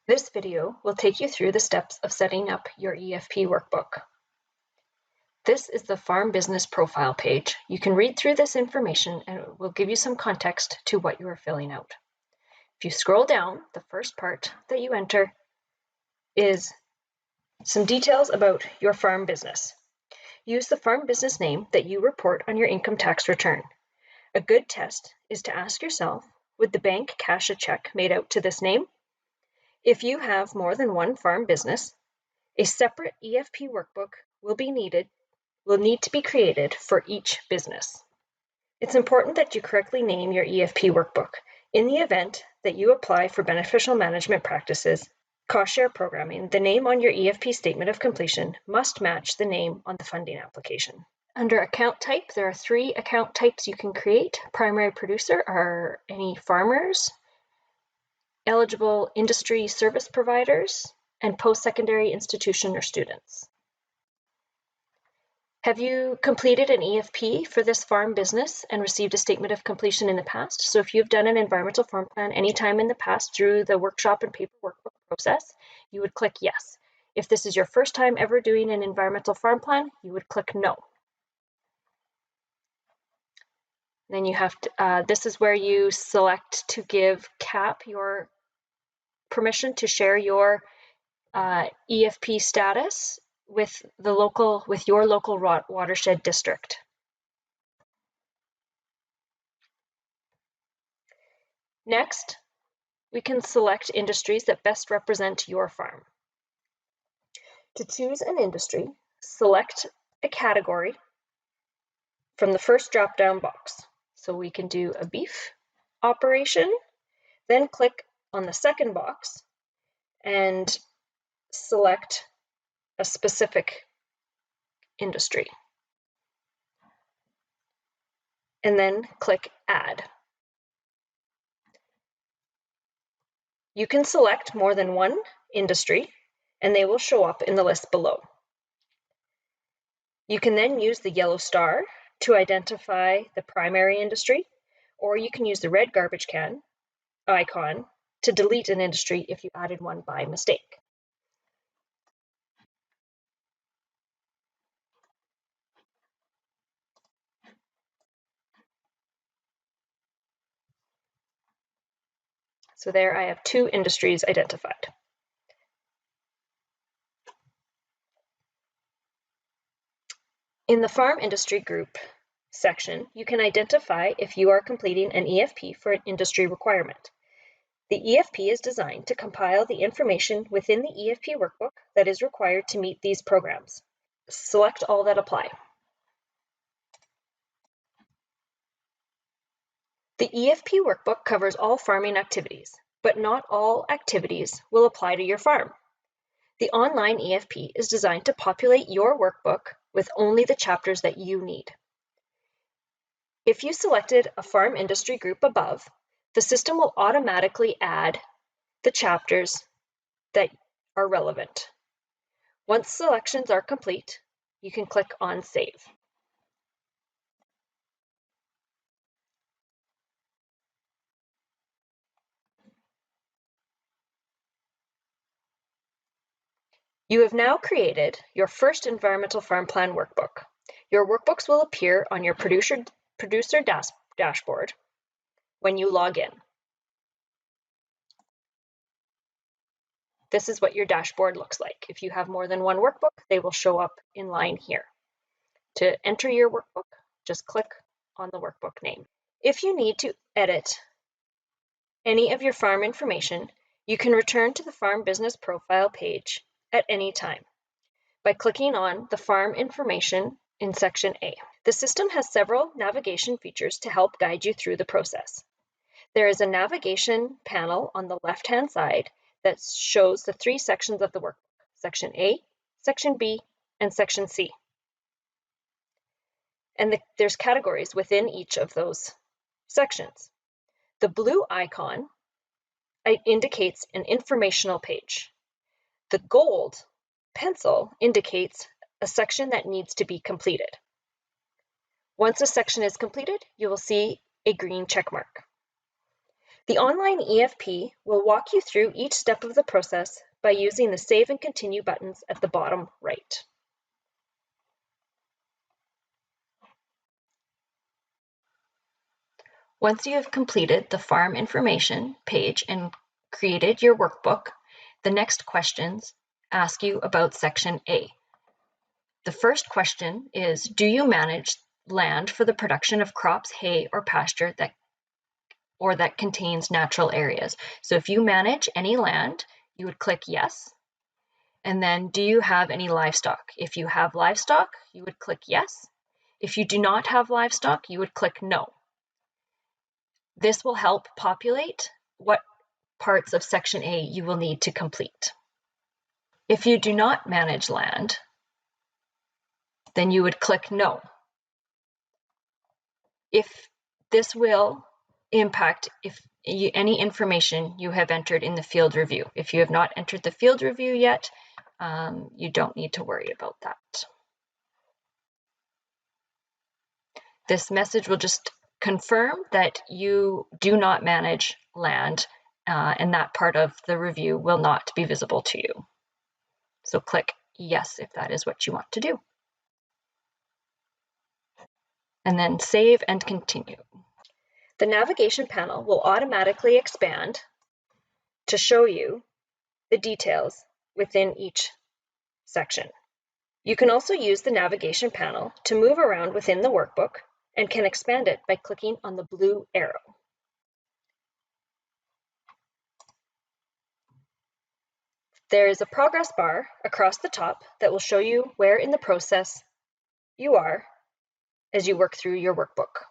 This video will take you through the steps of setting up your EFP workbook. This is the Farm Business Profile page. You can read through this information and it will give you some context to what you are filling out. If you scroll down, the first part that you enter is some details about your farm business. Use the farm business name that you report on your income tax return. A good test is to ask yourself, would the bank cash a check made out to this name? If you have more than one farm business, a separate EFP workbook will need to be created for each business. It's important that you correctly name your EFP workbook. In the event that you apply for beneficial management practices, cost share programming, the name on your EFP statement of completion must match the name on the funding application. Under account type, there are 3 account types you can create. Primary producer are any farmers, eligible industry service providers, and post-secondary institution or students. Have you completed an EFP for this farm business and received a statement of completion in the past? So if you've done an environmental farm plan anytime in the past through the workshop and paper workbook process, you would click yes. If this is your first time ever doing an environmental farm plan, you would click no. Then you have to, this is where you select to give CAP your permission to share your EFP status with your local watershed district. Next, we can select industries that best represent your farm. To choose an industry, select a category from the first drop-down box. So we can do a beef operation, then click on the second box and select a specific industry. And then click Add. You can select more than one industry and they will show up in the list below. You can then use the yellow star to identify the primary industry, or you can use the red garbage can icon to delete an industry if you added one by mistake. So there I have 2 industries identified. In the farm industry group section, you can identify if you are completing an EFP for an industry requirement. The EFP is designed to compile the information within the EFP workbook that is required to meet these programs. Select all that apply. The EFP workbook covers all farming activities, but not all activities will apply to your farm. The online EFP is designed to populate your workbook with only the chapters that you need. If you selected a farm industry group above, the system will automatically add the chapters that are relevant. Once selections are complete, you can click on Save. You have now created your first Environmental Farm Plan Workbook. Your workbooks will appear on your producer dashboard when you log in. This is what your dashboard looks like. If you have more than one workbook, they will show up in line here. To enter your workbook, just click on the workbook name. If you need to edit any of your farm information, you can return to the Farm Business Profile page at any time by clicking on the farm information in section A. The system has several navigation features to help guide you through the process. There is a navigation panel on the left-hand side that shows the 3 sections of the workbook, section A, section B, and section C. And there's categories within each of those sections. The blue icon indicates an informational page. The gold pencil indicates a section that needs to be completed. Once a section is completed, you will see a green check mark. The online EFP will walk you through each step of the process by using the Save and Continue buttons at the bottom right. Once you have completed the farm information page and created your workbook, the next questions ask you about Section A. The first question is, do you manage land for the production of crops, hay, or pasture that contains natural areas? So if you manage any land, you would click yes. And then, do you have any livestock? If you have livestock, you would click yes. If you do not have livestock, you would click no. This will help populate what parts of Section A you will need to complete. If you do not manage land, then you would click no. If this will impact any information you have entered in the field review. If you have not entered the field review yet, you don't need to worry about that. This message will just confirm that you do not manage land, and that part of the review will not be visible to you. So click yes if that is what you want to do. And then save and continue. The navigation panel will automatically expand to show you the details within each section. You can also use the navigation panel to move around within the workbook and can expand it by clicking on the blue arrow. There is a progress bar across the top that will show you where in the process you are as you work through your workbook.